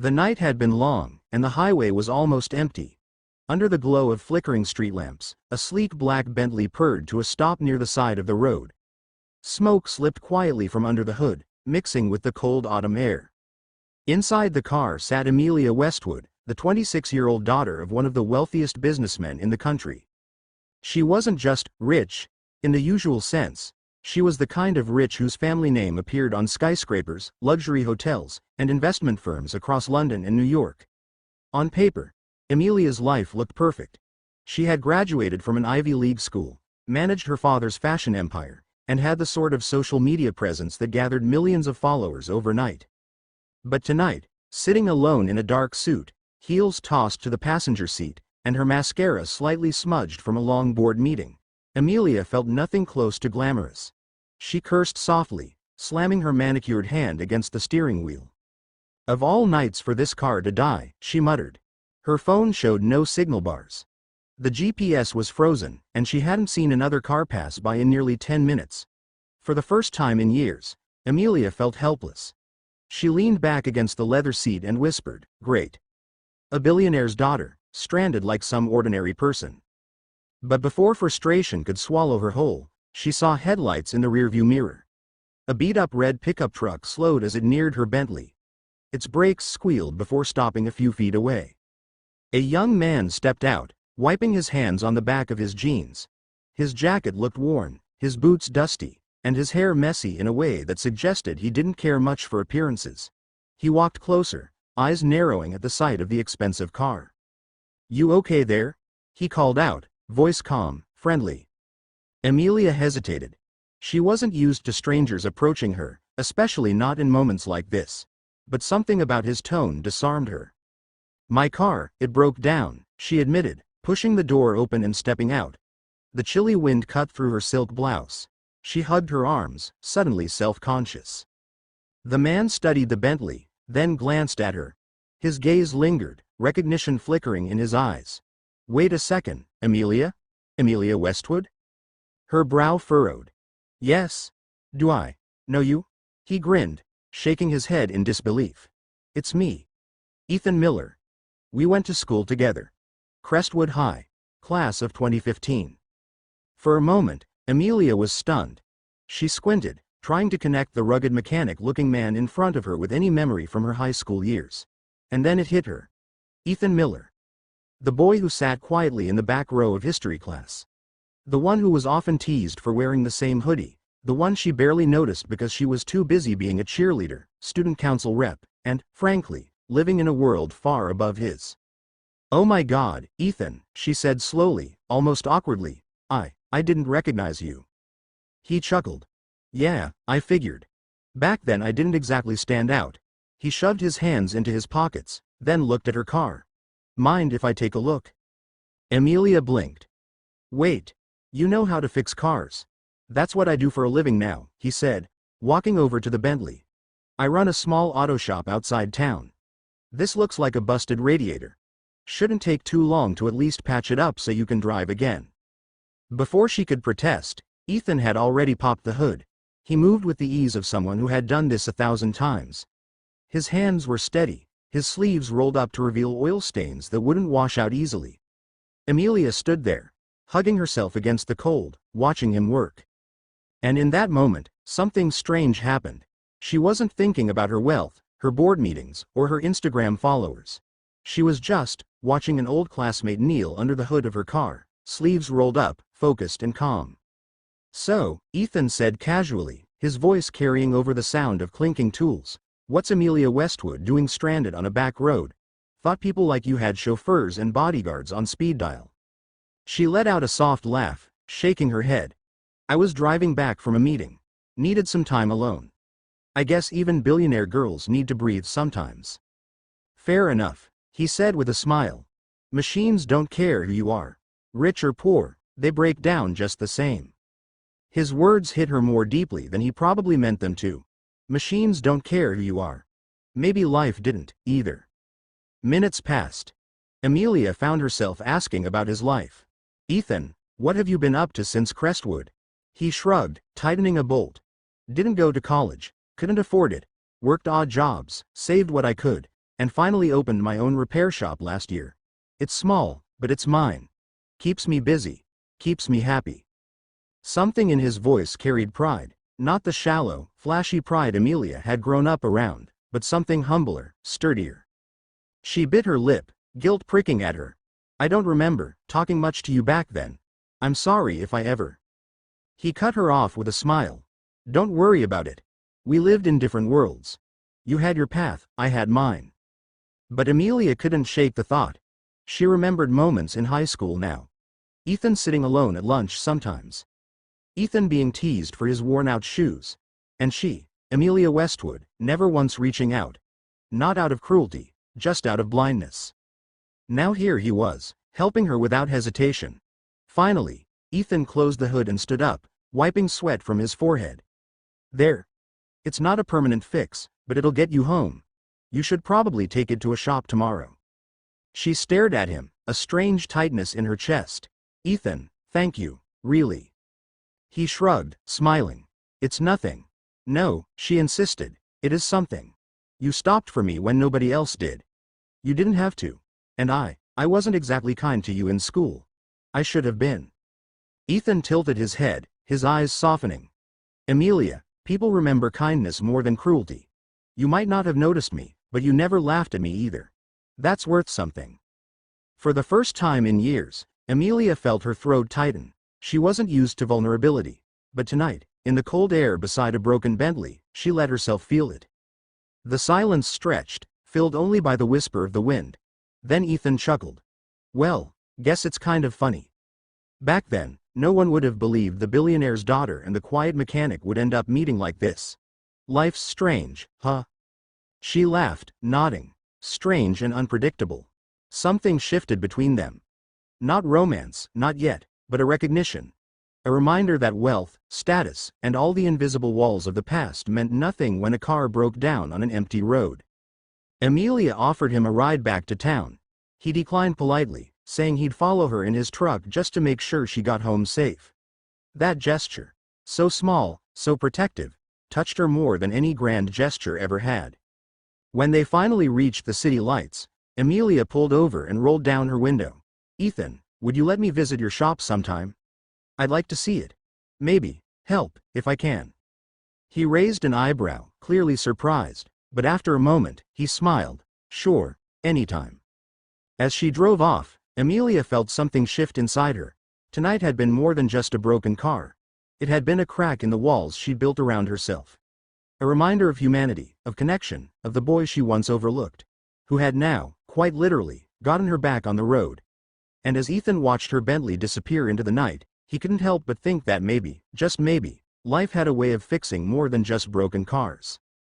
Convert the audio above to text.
The night had been long, and the highway was almost empty. Under the glow of flickering street lamps, a sleek black Bentley purred to a stop near the side of the road. Smoke slipped quietly from under the hood, mixing with the cold autumn air. Inside the car sat Amelia Westwood, the 26-year-old daughter of one of the wealthiest businessmen in the country. She wasn't just rich, in the usual sense. She was the kind of rich whose family name appeared on skyscrapers, luxury hotels, and investment firms across London and New York. On paper, Amelia's life looked perfect. She had graduated from an Ivy League school, managed her father's fashion empire, and had the sort of social media presence that gathered millions of followers overnight. But tonight, sitting alone in a dark suit, heels tossed to the passenger seat, and her mascara slightly smudged from a long board meeting, Amelia felt nothing close to glamorous. She cursed softly, slamming her manicured hand against the steering wheel. Of all nights for this car to die, she muttered. Her phone showed no signal bars. The GPS was frozen, and she hadn't seen another car pass by in nearly 10 minutes. For the first time in years, Amelia felt helpless. She leaned back against the leather seat and whispered, "Great. A billionaire's daughter, stranded like some ordinary person." But before frustration could swallow her whole, she saw headlights in the rearview mirror. A beat-up red pickup truck slowed as it neared her Bentley. Its brakes squealed before stopping a few feet away. A young man stepped out, wiping his hands on the back of his jeans. His jacket looked worn, his boots dusty, and his hair messy in a way that suggested he didn't care much for appearances. He walked closer, eyes narrowing at the sight of the expensive car. "You okay there?" he called out, voice calm, friendly. Amelia hesitated. She wasn't used to strangers approaching her, especially not in moments like this. But something about his tone disarmed her. "My car, it broke down," she admitted, pushing the door open and stepping out. The chilly wind cut through her silk blouse. She hugged her arms, suddenly self-conscious. The man studied the Bentley, then glanced at her. His gaze lingered, recognition flickering in his eyes. "Wait a second, Amelia? Amelia Westwood?" Her brow furrowed. "Yes. Do I know you?" He grinned, shaking his head in disbelief. "It's me. Ethan Miller. We went to school together. Crestwood High, class of 2015. For a moment, Amelia was stunned. She squinted, trying to connect the rugged mechanic-looking man in front of her with any memory from her high school years. And then it hit her. Ethan Miller. The boy who sat quietly in the back row of history class. The one who was often teased for wearing the same hoodie. The one she barely noticed because she was too busy being a cheerleader, student council rep, and, frankly, living in a world far above his. "Oh my God, Ethan," she said slowly, almost awkwardly. I didn't recognize you." He chuckled. "Yeah, I figured. Back then I didn't exactly stand out." He shoved his hands into his pockets, then looked at her car. "Mind if I take a look?" Amelia blinked. "Wait. You know how to fix cars." "That's what I do for a living now," he said, walking over to the Bentley. "I run a small auto shop outside town. This looks like a busted radiator. Shouldn't take too long to at least patch it up so you can drive again." Before she could protest, Ethan had already popped the hood. He moved with the ease of someone who had done this 1,000 times. His hands were steady, his sleeves rolled up to reveal oil stains that wouldn't wash out easily. Amelia stood there, hugging herself against the cold, watching him work. And in that moment, something strange happened. She wasn't thinking about her wealth, her board meetings, or her Instagram followers. She was just watching an old classmate kneel under the hood of her car, sleeves rolled up, focused and calm. "So," Ethan said casually, his voice carrying over the sound of clinking tools, "what's Amelia Westwood doing stranded on a back road? Thought people like you had chauffeurs and bodyguards on speed dial." She let out a soft laugh, shaking her head. "I was driving back from a meeting. Needed some time alone. I guess even billionaire girls need to breathe sometimes." "Fair enough," he said with a smile. "Machines don't care who you are. Rich or poor, they break down just the same." His words hit her more deeply than he probably meant them to. Machines don't care who you are. Maybe life didn't, either. Minutes passed. Amelia found herself asking about his life. "Ethan, what have you been up to since Crestwood?" He shrugged, tightening a bolt. "Didn't go to college, couldn't afford it, worked odd jobs, saved what I could, And finally opened my own repair shop last year. It's small, but it's mine. Keeps me busy. Keeps me happy." Something in his voice carried pride, not the shallow, flashy pride Amelia had grown up around, but something humbler, sturdier. She bit her lip, guilt pricking at her. "I don't remember talking much to you back then. I'm sorry if I ever." He cut her off with a smile. "Don't worry about it. We lived in different worlds. You had your path, I had mine." But Amelia couldn't shake the thought. She remembered moments in high school now. Ethan sitting alone at lunch sometimes. Ethan being teased for his worn-out shoes. And she, Amelia Westwood, never once reaching out. Not out of cruelty, just out of blindness. Now here he was, helping her without hesitation. Finally, Ethan closed the hood and stood up, wiping sweat from his forehead. "There. It's not a permanent fix, but it'll get you home. You should probably take it to a shop tomorrow." She stared at him, a strange tightness in her chest. "Ethan, thank you, really." He shrugged, smiling. "It's nothing." "No," she insisted. "It is something. You stopped for me when nobody else did. You didn't have to. And I wasn't exactly kind to you in school. I should have been." Ethan tilted his head, his eyes softening. "Amelia, people remember kindness more than cruelty. You might not have noticed me, but you never laughed at me either. That's worth something." For the first time in years, Amelia felt her throat tighten. She wasn't used to vulnerability, but tonight, in the cold air beside a broken Bentley, she let herself feel it. The silence stretched, filled only by the whisper of the wind. Then Ethan chuckled. "Well, guess it's kind of funny. Back then, no one would have believed the billionaire's daughter and the quiet mechanic would end up meeting like this. Life's strange, huh?" She laughed, nodding. Strange and unpredictable. Something shifted between them. Not romance, not yet, but a recognition. A reminder that wealth, status, and all the invisible walls of the past meant nothing when a car broke down on an empty road. Amelia offered him a ride back to town. He declined politely, saying he'd follow her in his truck just to make sure she got home safe. That gesture, so small, so protective, touched her more than any grand gesture ever had. When they finally reached the city lights, Amelia pulled over and rolled down her window. "Ethan, would you let me visit your shop sometime? I'd like to see it. Maybe help, if I can." He raised an eyebrow, clearly surprised, but after a moment, he smiled. "Sure, anytime." As she drove off, Amelia felt something shift inside her. Tonight had been more than just a broken car. It had been a crack in the walls she'd built around herself. A reminder of humanity, of connection, of the boy she once overlooked, who had now, quite literally, gotten her back on the road. And as Ethan watched her Bentley disappear into the night, he couldn't help but think that maybe, just maybe, life had a way of fixing more than just broken cars.